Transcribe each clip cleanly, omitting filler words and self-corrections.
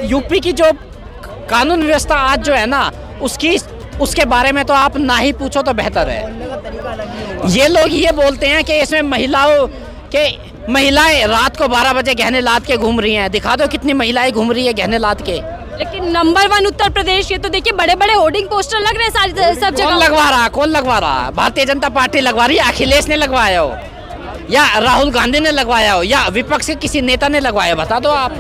UP की जो कानून व्यवस्था आज जो है ना, उसके बारे में तो आप ना ही पूछो तो बेहतर है। ये लोग ये बोलते हैं कि इसमें महिलाएं रात को 12 बजे गहने लाद के घूम रही हैं। दिखा दो कितनी महिलाएं घूम रही है गहने लाद के। लेकिन नंबर 1 उत्तर प्रदेश, ये तो देखिए बड़े बड़े होर्डिंग पोस्टर लग रहे हैं सारी सब जगह। कौन लगवा रहा? भारतीय जनता पार्टी लगवा रही है, अखिलेश ने लगवाया हो या राहुल गांधी ने लगवाया हो या विपक्ष के किसी नेता ने लगवाया? बता दो आप।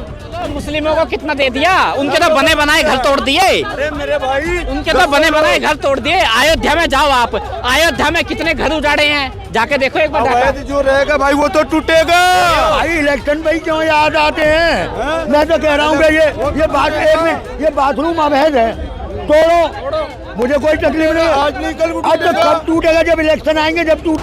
मुस्लिमों को कितना दे दिया? उनके तो बने बनाए घर तोड़ दिए। अरे मेरे भाई, उनके तो बने बनाए घर तोड़ दिए। अयोध्या में जाओ आप, अयोध्या में कितने घर उजाड़े हैं, जाके देखो एक बार। जो रहेगा भाई वो तो टूटेगा भाई। इलेक्शन भाई क्यों याद आते हैं? मैं तो कह रहा हूँ कि ये बाथरूम अवैध है, तोड़ो, मुझे कोई तकलीफ नहीं। आज नहीं कल अब तो कब टूटेगा? जब इलेक्शन आएंगे, जब टूट।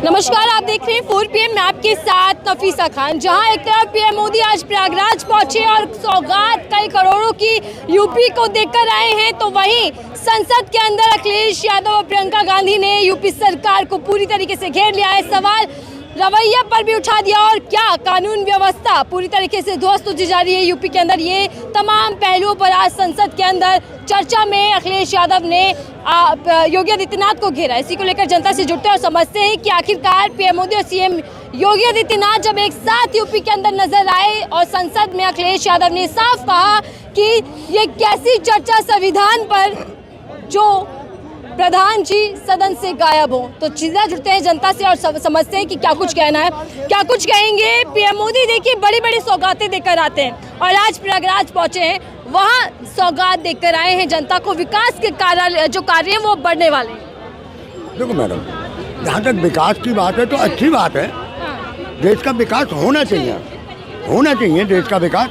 नमस्कार, आप देख रहे हैं 4 PM में आपके साथ नफीसा खान। जहां एक तरफ पीएम मोदी आज प्रयागराज पहुंचे और सौगात कई करोड़ों की यूपी को देकर आए हैं, तो वहीं संसद के अंदर अखिलेश यादव और प्रियंका गांधी ने यूपी सरकार को पूरी तरीके से घेर लिया है। सवाल रवैया पर भी उठा दिया और क्या कानून व्यवस्था पूरी तरीके से ध्वस्त होती जा रही है यूपी के अंदर। ये तमाम पहलुओं पर आज संसद के अंदर चर्चा में अखिलेश यादव ने योगी आदित्यनाथ को घेरा। इसी को लेकर जनता से जुड़ते और समझते हैं कि आखिरकार पीएम मोदी और सीएम योगी आदित्यनाथ जब एक साथ यूपी के अंदर नजर आए और संसद में अखिलेश यादव ने साफ कहा कि ये कैसी चर्चा संविधान पर जो प्रधान जी सदन से गायब हो, तो चीज़ें जुड़ते हैं जनता से और समझते हैं कि क्या कुछ कहना है, क्या कुछ कहेंगे। पीएम मोदी देखिए बड़ी बड़ी सौगातें देकर आते हैं और आज प्रयागराज पहुंचे हैं, वहाँ सौगात देकर आए हैं जनता को। विकास के कार्य हैं वो बढ़ने वाले हैं। देखो मैडम, जहाँ तक विकास की बात है तो अच्छी बात है, देश का विकास होना चाहिए देश का विकास।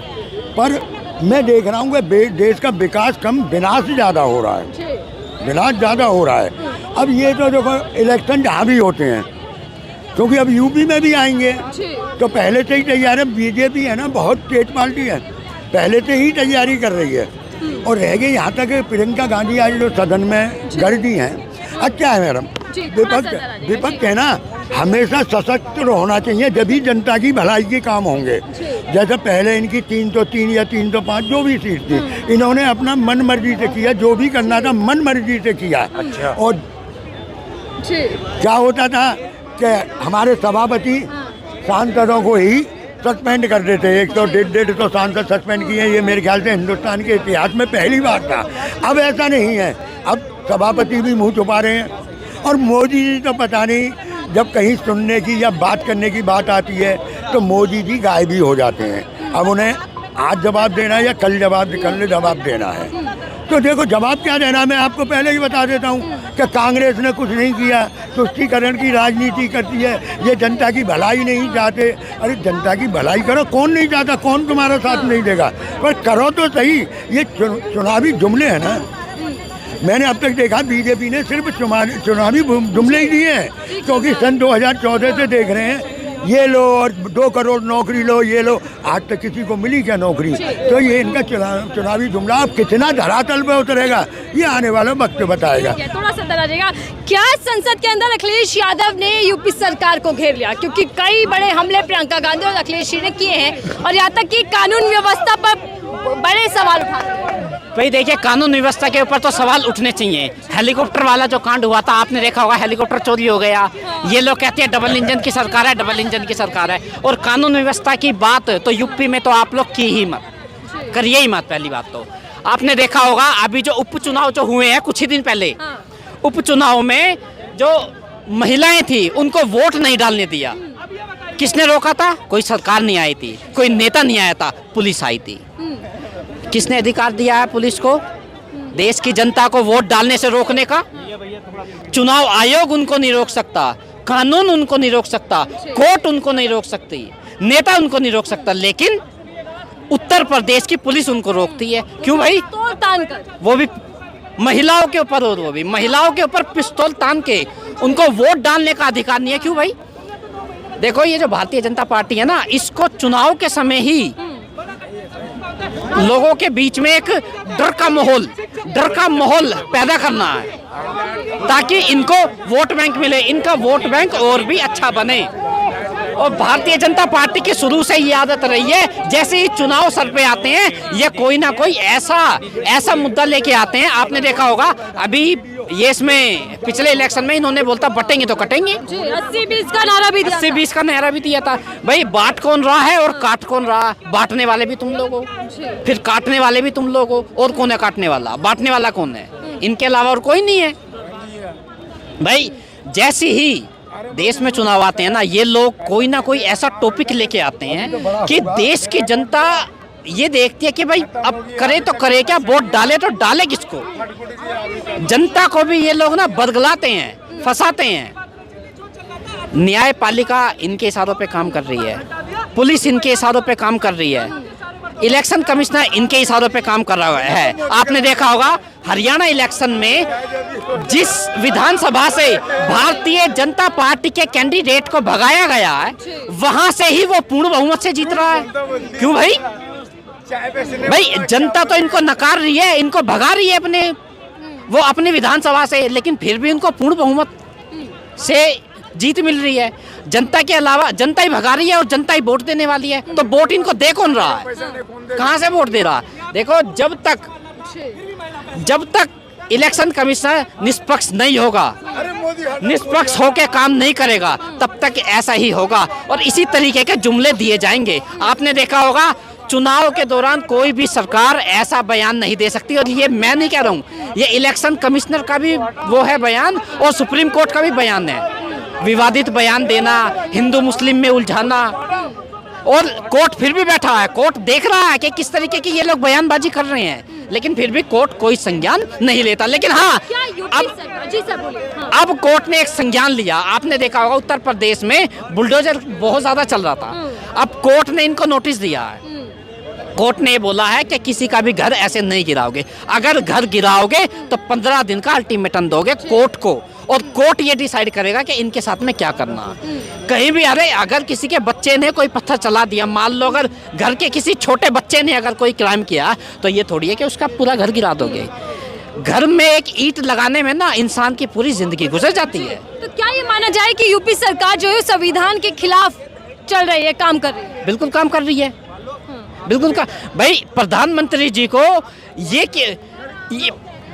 पर मैं देख रहा हूँ कि देश का विकास कम, विनाश ज़्यादा हो रहा है, विनाश ज़्यादा हो रहा है। अब ये तो देखो इलेक्शन जहाँ भी होते हैं, क्योंकि अब यूपी में भी आएंगे तो पहले से ही तैयार है। बीजेपी है ना, बहुत तेज पार्टी है, पहले से ही तैयारी कर रही है। और रह गई यहाँ तक प्रियंका गांधी आज जो सदन में गढ़ दी हैं। अच्छा है मैडम, विपक्ष है ना, हमेशा सशक्त होना चाहिए, जब भी जनता की भलाई के काम होंगे। जैसे पहले इनकी 303 या 305 जो भी सीट थी, इन्होंने अपना मन मर्जी से किया, जो भी करना था मन मर्जी से किया। अच्छा। और क्या होता था कि हमारे सभापति सांसदों को ही सस्पेंड कर देते। 100-150 सांसद सस्पेंड किए, ये मेरे ख्याल से हिंदुस्तान के इतिहास में पहली बार था। अब ऐसा नहीं है, अब सभापति भी मुंह छुपा रहे हैं। और मोदी जी तो पता नहीं, जब कहीं सुनने की या बात करने की बात आती है तो मोदी जी गायब ही हो जाते हैं। अब उन्हें आज जवाब देना है या कल जवाब देना है। तो देखो जवाब क्या देना है, मैं आपको पहले ही बता देता हूँ कि कांग्रेस ने कुछ नहीं किया, तुष्टीकरण की राजनीति करती है, ये जनता की भलाई नहीं चाहते। अरे जनता की भलाई करो, कौन नहीं चाहता, कौन तुम्हारा साथ नहीं देगा, पर करो तो सही। ये चुनावी जुमले हैं ना, मैंने अब तक देखा बीजेपी ने सिर्फ चुनावी जुमले ही दिए हैं, क्योंकि सन 2014 से देख रहे हैं ये लो और 2 करोड़ नौकरी लो, ये लो, आज तक किसी को मिली क्या नौकरी? तो ये इनका चुनावी जुमला अब कितना धरातल पे उतरेगा ये आने वाला वक्त बताएगा। थोड़ा सा डराएगा क्या संसद के अंदर अखिलेश यादव ने यूपी सरकार को घेर लिया, क्योंकि कई बड़े हमले प्रियंका गांधी और अखिलेश जी ने किए हैं और यहाँ तक कि कानून व्यवस्था पर बड़े सवाल उठाते हैं। भाई देखिए, कानून व्यवस्था के ऊपर तो सवाल उठने चाहिए। हेलीकॉप्टर वाला जो कांड हुआ था, आपने देखा होगा, हेलीकॉप्टर चोरी हो गया। ये लोग कहते हैं डबल इंजन की सरकार है, डबल इंजन की सरकार है। और कानून व्यवस्था की बात तो यूपी में तो आप लोग की ही मत, करिए ही मत। पहली बात तो आपने देखा होगा, अभी जो उपचुनाव जो हुए हैं कुछ ही दिन पहले, उपचुनाव में जो महिलाएं थी उनको वोट नहीं डालने दिया। किसने रोका था? कोई सरकार नहीं आई थी, कोई नेता नहीं आया था, पुलिस आई थी। किसने अधिकार दिया है पुलिस को देश की जनता को वोट डालने से रोकने का? चुनाव आयोग उनको नहीं रोक सकता, कानून उनको नहीं रोक सकता, कोर्ट उनको नहीं रोक सकती, नेता उनको नहीं रोक सकता, लेकिन उत्तर प्रदेश की पुलिस उनको रोकती है। क्यों भाई? पिस्तौल तान कर, वो भी महिलाओं के ऊपर, और वो भी महिलाओं के ऊपर पिस्तौल तान के उनको वोट डालने का अधिकार नहीं है। क्यों भाई? देखो, ये जो भारतीय जनता पार्टी है ना, इसको चुनाव के समय ही लोगों के बीच में एक डर का माहौल पैदा करना है, ताकि इनको वोट बैंक मिले, इनका वोट बैंक और भी अच्छा बने। और भारतीय जनता पार्टी की शुरू से ये आदत रही है, जैसे ही चुनाव सर पे आते हैं ये कोई ना कोई ऐसा मुद्दा लेके आते हैं। आपने देखा होगा अभी ये इसमें पिछले इलेक्शन में इन्होंने बोलता बटेंगे तो कटेंगे, 80-20 का नारा भी दिया 80-20 का नारा भी दिया था। भाई बांट कौन रहा है और काट कौन रहा? बांटने वाले भी तुम लोग हो, फिर काटने वाले भी तुम लोग हो। और कौन है काटने वाला? बांटने वाला कौन है? इनके अलावा और कोई नहीं है। भाई जैसे ही देश में चुनाव आते हैं ना, ये लोग कोई ना कोई ऐसा टॉपिक लेके आते हैं कि देश की जनता ये देखती है कि भाई अब करे तो करे क्या, वोट डाले तो डाले किसको। जनता को भी ये लोग ना बदगलाते हैं, फंसाते हैं। न्यायपालिका इनके इशारों पे काम कर रही है, पुलिस इनके इशारों पे काम कर रही है, इलेक्शन कमिश्नर इनके इशारों पे काम कर रहा है। आपने देखा होगा हरियाणा इलेक्शन में जिस विधानसभा से भारतीय जनता पार्टी के कैंडिडेट को भगाया गया है, वहां से ही वो पूर्ण बहुमत से जीत रहा है। क्यों भाई? भाई जनता तो इनको नकार रही है, इनको भगा रही है अपने विधानसभा से, लेकिन फिर भी उनको पूर्ण बहुमत से जीत मिल रही है। जनता के अलावा जनता ही भगा रही है और जनता ही वोट देने वाली है, तो वोट इनको दे कौन रहा है? कहां से वोट दे रहा है? देखो जब तक इलेक्शन कमिश्नर निष्पक्ष नहीं होगा, निष्पक्ष होकर काम नहीं करेगा, तब तक ऐसा ही होगा और इसी तरीके के जुमले दिए जाएंगे। आपने देखा होगा चुनाव के दौरान कोई भी सरकार ऐसा बयान नहीं दे सकती, और ये मैं नहीं कह रहा हूँ, ये इलेक्शन कमिश्नर का भी वो है बयान और सुप्रीम कोर्ट का भी बयान है। विवादित बयान देना, हिंदू मुस्लिम में उलझाना, और कोर्ट फिर भी बैठा है, कोर्ट देख रहा है कि किस तरीके की ये लोग बयानबाजी कर रहे हैं, लेकिन फिर भी कोर्ट कोई संज्ञान नहीं लेता। लेकिन हाँ, अब कोर्ट ने एक संज्ञान लिया। आपने देखा होगा उत्तर प्रदेश में बुलडोजर बहुत ज्यादा चल रहा था, अब कोर्ट ने इनको नोटिस दिया है। कोर्ट ने बोला है कि किसी का भी घर ऐसे नहीं गिराओगे, अगर घर गिराओगे तो 15 दिन का अल्टीमेटम दोगे कोर्ट को, और कोर्ट ये डिसाइड करेगा कि इनके साथ में क्या करना। कहीं भी अगर किसी के बच्चे ने कोई पत्थर चला दिया, मान लो अगर घर के किसी छोटे बच्चे ने अगर कोई क्राइम किया, तो ये थोड़ी है कि उसका पूरा घर गिरा दोगे। घर में एक ईंट लगाने में ना इंसान की पूरी जिंदगी गुजर जाती है। तो क्या ये माना जाए कि यूपी सरकार जो है संविधान के खिलाफ चल रही है, काम कर रही है? बिल्कुल काम कर रही है, बिल्कुल का। भाई प्रधानमंत्री जी को ये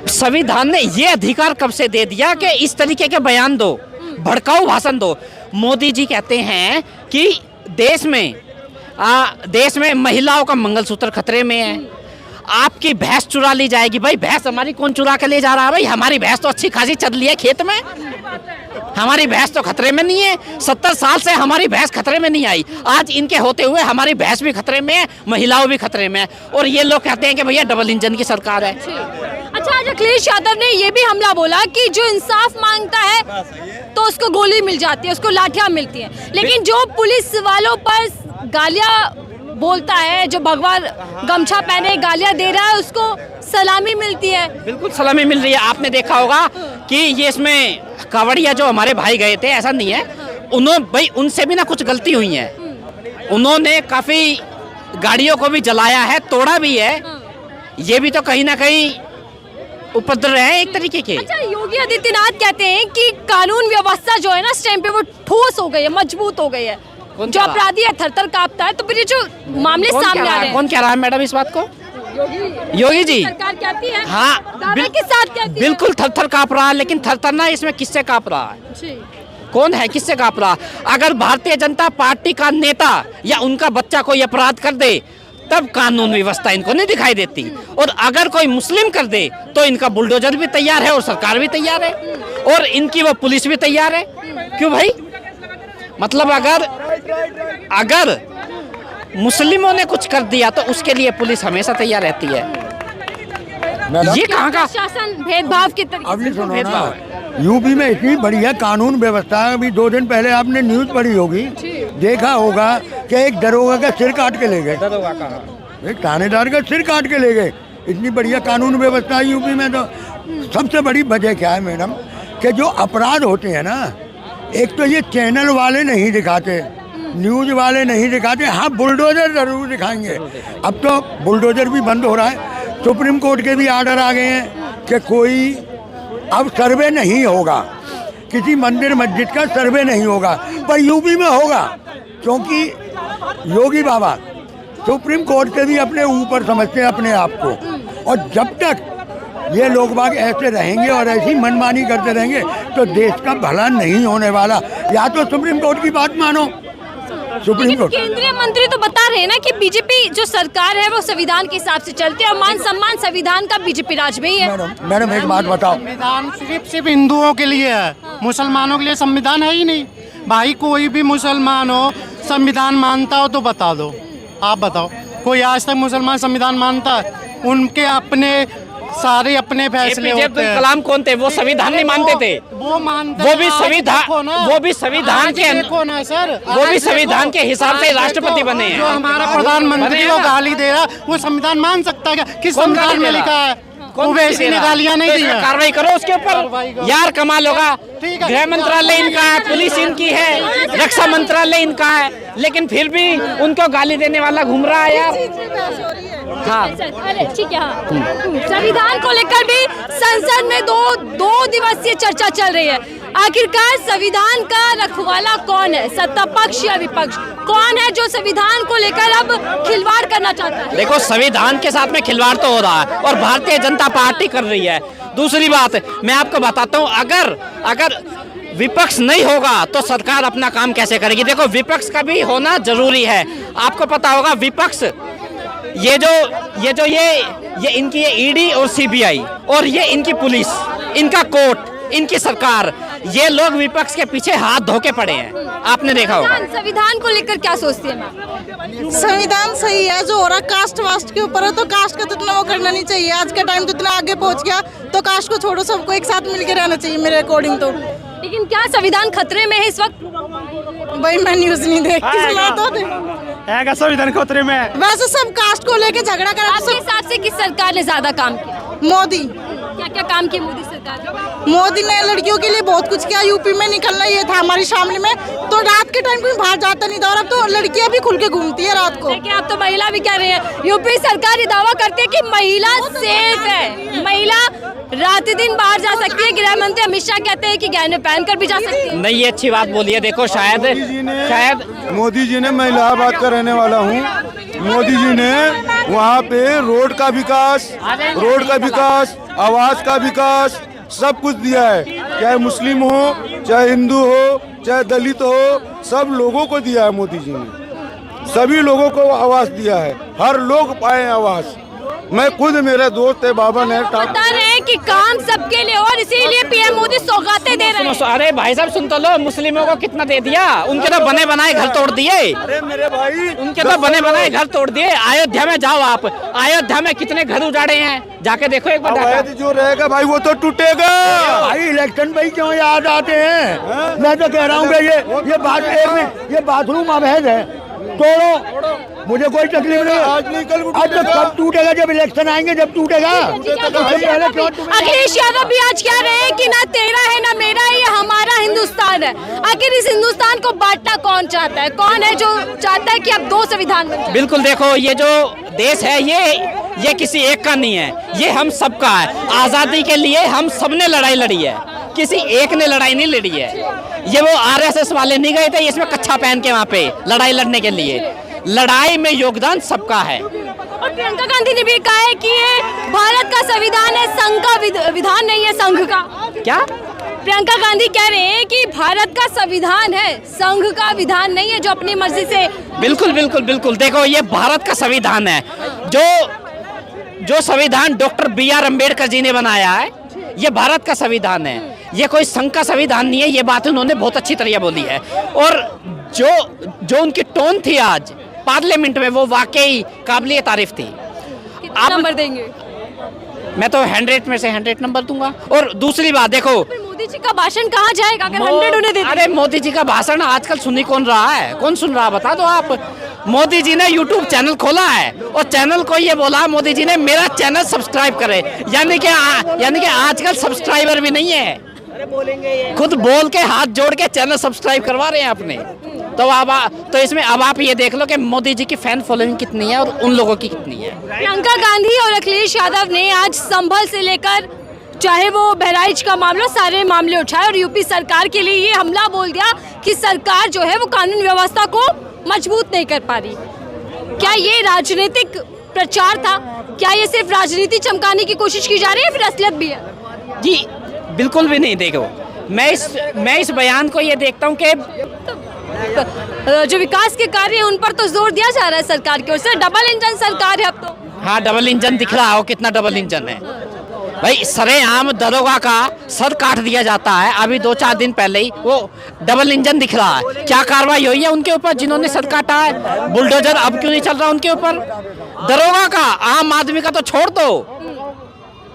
संविधान ने ये अधिकार कब से दे दिया कि इस तरीके के बयान दो, भड़काऊ भाषण दो। मोदी जी कहते हैं कि देश में महिलाओं का मंगलसूत्र खतरे में है, आपकी भैंस चुरा ली जाएगी। भाई भैंस हमारी कौन चुरा के ले जा रहा है? भाई हमारी भैंस तो अच्छी खासी चल रही है खेत में, हमारी भैंस तो खतरे में नहीं है। 70 साल से हमारी भैंस खतरे में नहीं आई, आज इनके होते हुए हमारी भैंस भी खतरे में है, महिलाओं भी खतरे में है, और ये लोग कहते हैं कि भैया डबल इंजन की सरकार है। अच्छा, आज अखिलेश यादव ने ये भी हमला बोला कि जो इंसाफ मांगता है तो उसको गोली मिल जाती है, उसको लाठियां मिलती हैं, लेकिन जो पुलिस वालों पर गालियां बोलता है, जो भगवान गमछा पहने गालियां दे रहा है, उसको सलामी मिलती है। बिल्कुल सलामी मिल रही है। आपने देखा होगा कि ये इसमें कावड़िया जो हमारे भाई गए थे, ऐसा नहीं है, भाई उनसे भी ना कुछ गलती हुई है, उन्होंने काफी गाड़ियों को भी जलाया है, तोड़ा भी है, ये भी तो कहीं ना कहीं उपद्रव है एक तरीके के। अच्छा, योगी आदित्यनाथ कहते हैं कि कानून व्यवस्था जो है ना इस टाइम पे वो ठोस हो गई है, मजबूत हो गई है, जो अपराधी है थर-थर कांपता है। तो फिर ये जो मामले सामने आ रहे हैं, कौन कह रहा है मैडम इस बात को? योगी जी सरकार कहती है, हाँ के साथ कहती है, बिल्कुल थर-थर कांप रहा है, लेकिन थर-थर ना इसमें किससे कांप रहा है? कौन है, किससे कांप रहा? अगर भारतीय जनता पार्टी का नेता या उनका बच्चा कोई अपराध कर दे तब कानून व्यवस्था इनको नहीं दिखाई देती, और अगर कोई मुस्लिम कर दे तो इनका बुलडोजर भी तैयार है और सरकार भी तैयार है और इनकी वो पुलिस भी तैयार है। क्यों भाई? मतलब अगर मुस्लिमों ने कुछ कर दिया तो उसके लिए पुलिस हमेशा तैयार रहती है। ये कहाँ का शासन भेदभाव की अभी सुनो ना, यूपी में इतनी बढ़िया कानून व्यवस्था है। अभी 2 दिन पहले आपने न्यूज पढ़ी होगी, देखा होगा कि एक दरोगा का सिर काट के ले गए, एक थानेदार का सिर काट के ले गए। इतनी बढ़िया कानून व्यवस्था है यूपी में। तो सबसे बड़ी वजह क्या है मैडम, कि जो अपराध होते हैं ना, एक तो ये चैनल वाले नहीं दिखाते, न्यूज वाले नहीं दिखाते, हाँ बुलडोजर जरूर दिखाएंगे। अब तो बुलडोजर भी बंद हो रहा है, सुप्रीम कोर्ट के भी आर्डर आ गए हैं कि कोई अब सर्वे नहीं होगा। किसी मंदिर मस्जिद का सर्वे नहीं होगा, पर यूपी में होगा, क्योंकि योगी बाबा सुप्रीम कोर्ट से भी अपने ऊपर समझते हैं अपने आप को। और जब तक ये लोग बाग ऐसे रहेंगे और ऐसी मनमानी करते रहेंगे तो देश का भला नहीं होने वाला। या तो सुप्रीम कोर्ट की बात मानो, सुप्रीम कोर्ट। केंद्रीय मंत्री तो बता रहे हैं ना कि बीजेपी जो सरकार है वो संविधान के हिसाब से चलती है और मान सम्मान संविधान का बीजेपी राज में ही है। मैडम एक बात बताओ, संविधान सिर्फ हिंदुओं के लिए है, मुसलमानों के लिए संविधान है ही नहीं। भाई कोई भी मुसलमान हो संविधान मानता हो तो बता दो, आप बताओ कोई आज तक मुसलमान संविधान मानता है? उनके अपने सारे अपने फैसले होते हैं। कलाम कौन थे? वो संविधान नहीं मानते थे, वो मानते, वो भी संविधान के देखो ना सर, वो भी संविधान के हिसाब से राष्ट्रपति बने हैं। जो हमारा प्रधानमंत्री को गाली दे रहा वो संविधान मान सकता है क्या? किस संविधान में लिखा है? वैसी ने गालियां नहीं दी है। कार्रवाई करो उसके ऊपर यार, कमाल होगा। गृह मंत्रालय इनका है, पुलिस इनकी है, रक्षा मंत्रालय इनका है, लेकिन फिर भी उनको गाली देने वाला घूम रहा है यार। हाँ अरे ठीक है। हाँ। संविधान को लेकर भी संसद में दो दिवसीय चर्चा चल रही है। आखिरकार संविधान का रखवाला कौन है, सत्ता पक्ष या विपक्ष? कौन है जो संविधान को लेकर अब खिलवाड़ करना चाहता है? देखो, संविधान के साथ में खिलवाड़ तो हो रहा है और भारतीय जनता पार्टी कर रही है। दूसरी बात मैं आपको बताता हूँ, अगर विपक्ष नहीं होगा तो सरकार अपना काम कैसे करेगी? देखो, विपक्ष का भी होना जरूरी है। आपको पता होगा विपक्ष ये इनकी ईडी और सीबीआई और ये इनकी पुलिस, इनका कोर्ट, इनकी सरकार, ये लोग विपक्ष के पीछे हाथ धो के पड़े हैं। आपने देखा होगा। संविधान को लेकर क्या सोचती है मैम? संविधान सही है, जो हो रहा कास्ट वास्ट के ऊपर है तो कास्ट का तो इतना वो करना नहीं चाहिए। आज का टाइम तो इतना आगे पहुंच गया तो कास्ट को छोड़ो, सबको एक साथ मिलकर रहना चाहिए मेरे अकॉर्डिंग तो। लेकिन क्या संविधान खतरे में है इस वक्त? भाई मैं न्यूज नहीं देखती, सुना तो है संविधान खतरे में। वैसे सब कास्ट को लेके झगड़ा करा। आपके हिसाब से किस सरकार ने ज्यादा काम किया? मोदी। क्या क्या काम किया मोदी सरकार ने? मोदी ने लड़कियों के लिए बहुत कुछ किया। यूपी में निकलना ये था हमारी शामली में, तो रात के टाइम कोई बाहर जाता नहीं था और अब तो लड़कियां भी खुल के घूमती है रात को। देखिए, आप तो महिला भी कह रहे हैं। यूपी सरकार ये दावा करती है कि महिला सेफ है, महिला रात दिन बाहर जा सकती है। गृह मंत्री अमित शाह कहते हैं कि गहने पहनकर भी जा सकती है। नहीं, ये अच्छी बात बोली है। देखो, शायद मोदी जी ने, मैं इलाहाबाद का रहने वाला हूँ, मोदी जी ने वहाँ पे रोड का विकास, आवास का विकास, सब कुछ दिया है। चाहे मुस्लिम हो, चाहे हिंदू हो, चाहे दलित हो, सब लोगों को दिया है मोदी जी ने। सभी लोगों को आवास दिया है, हर लोग पाए आवास। मैं खुद, मेरे दोस्त है बाबा ने बता रहे हैं कि काम सबके लिए और इसीलिए पीएम मोदी सौगातें दे रहे हैं। अरे भाई साहब सुन तो लो, मुस्लिमों को कितना दे दिया? उनके तो बने बनाए घर तोड़ दिए। अरे मेरे भाई, उनके तो बने बनाए घर तोड़ दिए। अयोध्या में जाओ आप, अयोध्या में कितने घर उजाड़े हैं, जाके देखो एक बार। अवैध जो रहेगा भाई वो तो टूटेगा। भाई इलेक्शन भाई क्यों याद आते हैं? मैं तो कह रहा हूँ कि ये बाथरूम अवैध है, तोड़ो, मुझे कोई तकलीफ नहीं। आज नहीं कल आज तो कब टूटेगा? जब इलेक्शन आएंगे जब टूटेगा। अखिलेश यादव भी आज कह रहे हैं कि ना तेरा है ना मेरा है, ये हमारा हिंदुस्तान है। आखिर इस हिंदुस्तान को बांटना कौन चाहता है? कौन है जो चाहता है कि अब दो संविधान बन जाए? बिल्कुल, देखो, ये जो देश है ये किसी एक का नहीं है, ये हम सबका है। आजादी के लिए हम सबने लड़ाई लड़ी है, किसी एक ने लड़ाई नहीं लड़ी है। ये वो आरएसएस वाले नहीं गए थे इसमें कच्छा पहन के वहाँ पे लड़ाई लड़ने के लिए। लड़ाई में योगदान सबका है। और प्रियंका गांधी ने भी कहा है कि ये भारत का संविधान है, संघ का विधान नहीं है, संघ का। क्या? प्रियंका गांधी कह रहे हैं कि भारत का संविधान है, संघ का विधान नहीं है जो अपनी मर्जी से। बिल्कुल बिल्कुल बिल्कुल। देखो, ये भारत का संविधान है। जो संविधान डॉक्टर BR अम्बेडकर जी ने बनाया है, ये भारत का संविधान है, ये कोई संघ का संविधान नहीं है। ये बात उन्होंने बहुत अच्छी तरह बोली है। और जो उनकी टोन थी आज पार्लियामेंट में, वो वाकई काबिल तारीफ थी। कितना नंबर देंगे? मैं तो 100 में से 100 नंबर दूंगा। और दूसरी बात देखो, मोदी जी का भाषण कहाँ जाएगा अगर 100 उन्हें दे? अरे मोदी जी का भाषण आजकल सुनी कौन रहा है? कौन सुन रहा है बता दो आप। मोदी जी ने YouTube चैनल खोला है और चैनल को ये बोला मोदी जी ने, मेरा चैनल सब्सक्राइब करे। यानी कि आजकल सब्सक्राइबर भी नहीं है, खुद बोल के हाथ जोड़ के चैनल सब्सक्राइब करवा रहे हैं अपने। तो इसमें अब आप ये देख लो कि मोदी जी की फैन फॉलोइंग कितनी है और उन लोगों की कितनी है। प्रियंका गांधी और अखिलेश यादव ने आज संभल से लेकर चाहे वो बहराइच का मामला, सारे मामले उठाए और यूपी सरकार के लिए ये हमला बोल दिया कि सरकार जो है वो कानून व्यवस्था को मजबूत नहीं कर पा रही। क्या ये राजनीतिक प्रचार था? क्या ये सिर्फ राजनीति चमकाने की कोशिश की जा रही है, फिर असलियत भी है? जी बिल्कुल भी नहीं। देखो, मैं इस बयान को ये देखता हूँ कि जो विकास के कार्य हैं उन पर तो जोर दिया जा रहा है सरकार की ओर से। डबल इंजन सरकार है अब तो। हाँ, डबल इंजन दिख रहा हो, कितना डबल इंजन है भाई। सरेआम दरोगा का सर काट दिया जाता है। अभी 2-4 दिन पहले ही वो डबल इंजन दिख रहा है। क्या कार्रवाई हुई है उनके ऊपर जिन्होंने सर काटा है? बुलडोजर अब क्यों नहीं चल रहा उनके ऊपर? दरोगा का, आम आदमी का तो छोड़ दो,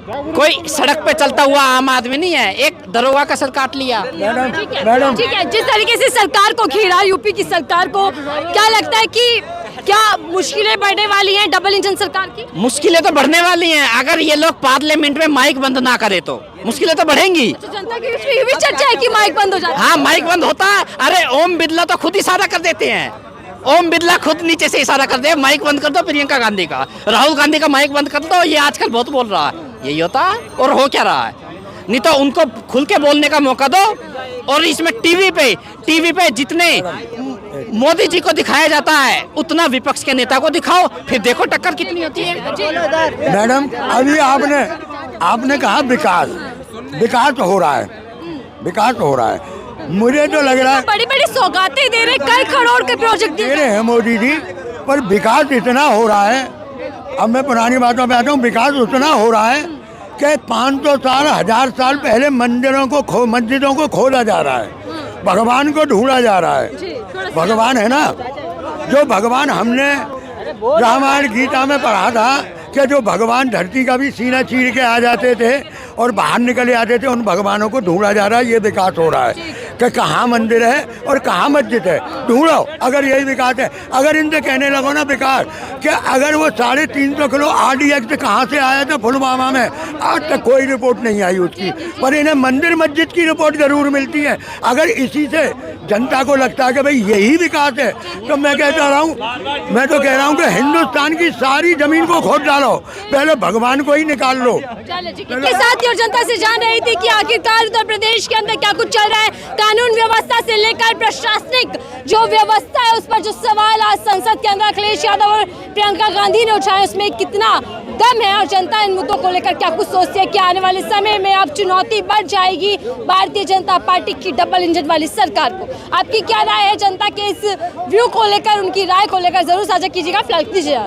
कोई सड़क पे चलता हुआ आम आदमी नहीं है, एक दरोगा का सर काट लिया। मैडम ठीक है, जिस तरीके से सरकार को घेरा यूपी की सरकार को, क्या लगता है कि क्या मुश्किलें बढ़ने वाली हैं डबल इंजन सरकार की? मुश्किलें तो बढ़ने वाली हैं। अगर ये लोग पार्लियामेंट में माइक बंद ना करे तो मुश्किलें तो बढ़ेंगी। तो जनता की बीच में ये भी चर्चा है कि माइक बंद हो जाए। हाँ, माइक बंद होता है। अरे ओम बिरला तो खुद इशारा कर देते हैं। ओम बिरला खुद नीचे से इशारा कर दे, माइक बंद कर दो प्रियंका गांधी का, राहुल गांधी का माइक बंद कर दो। ये आजकल बहुत बोल रहा है, यही होता है। और हो क्या रहा है? नहीं तो उनको खुल के बोलने का मौका दो। और इसमें टीवी पे जितने मोदी जी को दिखाया जाता है उतना विपक्ष के नेता को दिखाओ, फिर देखो टक्कर कितनी होती है। मैडम अभी आपने कहा विकास हो रहा है, विकास हो रहा है। मुझे तो लग रहा है बड़ी बड़ी सौगातें दे रहे, कई करोड़ के प्रोजेक्ट दे रहे हैं मोदी जी, पर विकास इतना हो रहा है। अब मैं पुरानी बातों पे आता हूँ, विकास उतना हो रहा है कि 500 साल 1000 साल पहले मस्जिदों को खोदा जा रहा है, भगवान को ढूंढा जा रहा है। भगवान है ना, जो भगवान हमने रामायण गीता में पढ़ा था कि जो भगवान धरती का भी सीना चीर के आ जाते थे और बाहर निकले आते थे, उन भगवानों को ढूंढा जा रहा है। ये विकास हो रहा है कि कहाँ मंदिर है और कहाँ मस्जिद है, ढूंढो। अगर यही विकास है, अगर इनसे कहने लगो ना विकास कि अगर वो 350 किलो RDX कहाँ से आया था पुलवामा में, आज तक कोई रिपोर्ट नहीं आई उसकी, पर इन्हें मंदिर मस्जिद की रिपोर्ट जरूर मिलती है। अगर इसी से जनता को लगता है कि भाई यही विकास है, तो मैं तो कह रहा हूँ कि हिंदुस्तान की सारी जमीन को खोद डालो, पहले भगवान को ही निकाल लो। के साथ ही और जनता से जान रही थी कि आखिरकार उत्तर प्रदेश के अंदर क्या कुछ चल रहा है, कानून व्यवस्था से लेकर प्रशासनिक जो व्यवस्था है उस पर जो सवाल आज संसद के अंदर अखिलेश यादव और प्रियंका गांधी ने उठाए, उसमें कितना दम है और जनता इन मुद्दों को लेकर क्या कुछ सोचती है कि आने वाले समय में अब चुनौती बढ़ जाएगी भारतीय जनता पार्टी की डबल इंजन वाली सरकार को। आपकी क्या राय है जनता के इस व्यू को लेकर, उनकी राय को लेकर जरूर साझा कीजिएगा। फिलहाल दीजिए।